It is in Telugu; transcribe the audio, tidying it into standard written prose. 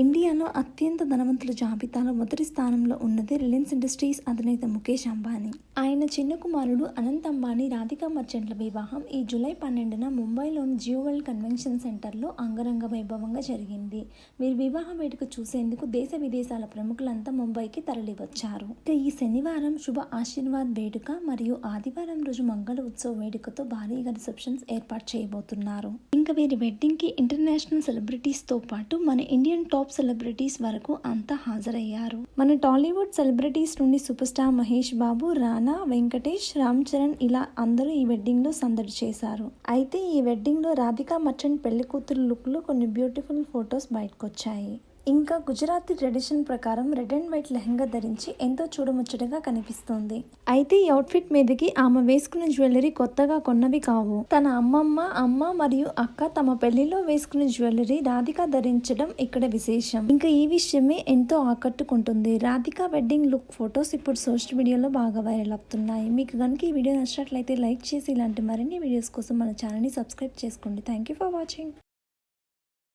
ఇండియాలో అత్యంత ధనవంతుల జాబితాలో మొదటి స్థానంలో ఉన్నది రిలయన్స్ ఇండస్ట్రీస్ అధినేత ముఖేష్ అంబానీ. ఆయన చిన్న కుమారుడు అనంత్ అంబానీ రాధికా మర్చెంట్ల వివాహం ఈ జూలై 12న ముంబైలోని జియో వరల్డ్ కన్వెన్షన్ సెంటర్లో అంగరంగ వైభవంగా జరిగింది. వీరి వివాహ వేడుక చూసేందుకు దేశ విదేశాల ప్రముఖులంతా ముంబైకి తరలివచ్చారు. ఈ శనివారం శుభ ఆశీర్వాద్ వేడుక మరియు ఆదివారం రోజు మంగళ ఉత్సవ్ వేడుకతో భారీగా రిసెప్షన్స్ ఏర్పాటు చేయబోతున్నారు. ఇంకా వీరి వెడ్డింగ్ కి ఇంటర్నేషనల్ సెలబ్రిటీస్ తో పాటు మన ఇండియన్ టాప్ సెలబ్రిటీస్ వరకు అంతా హాజరయ్యారు. మన టాలీవుడ్ సెలబ్రిటీస్ నుండి సూపర్ స్టార్ మహేష్ బాబు, రానా, వెంకటేష్, రామ్ చరణ్ ఇలా అందరూ ఈ వెడ్డింగ్ లో సందడి చేశారు. అయితే ఈ వెడ్డింగ్ లో రాధికా మర్చెంట్ పెళ్లి కూతురు లుక్ లో కొన్ని బ్యూటిఫుల్ ఫొటోస్ బయటకొచ్చాయి. ఇంకా గుజరాతీ ట్రెడిషన్ ప్రకారం రెడ్ అండ్ వైట్ లెహంగా ధరించి ఎంతో చూడముచ్చటగా కనిపిస్తోంది. అయితే ఈ అవుట్ఫిట్ మీదకి ఆమె వేసుకున్న జ్యువెలరీ కొత్తగా కొన్నవి కావు. తన అమ్మ మరియు అక్క తమ పెళ్లిలో వేసుకున్న జ్యువెలరీ రాధిక ధరించడం ఇక్కడ విశేషం. ఇంకా ఈ విషయమే ఎంతో ఆకట్టుకుంటుంది. రాధిక వెడ్డింగ్ లుక్ ఫొటోస్ ఇప్పుడు సోషల్ మీడియాలో బాగా వైరల్ అవుతున్నాయి. మీకు కనుక ఈ వీడియో నచ్చినట్లయితే లైక్ చేసి ఇలాంటి మరిన్ని వీడియోస్ కోసం మన ఛానల్ని సబ్స్క్రైబ్ చేసుకోండి. Thank you for watching.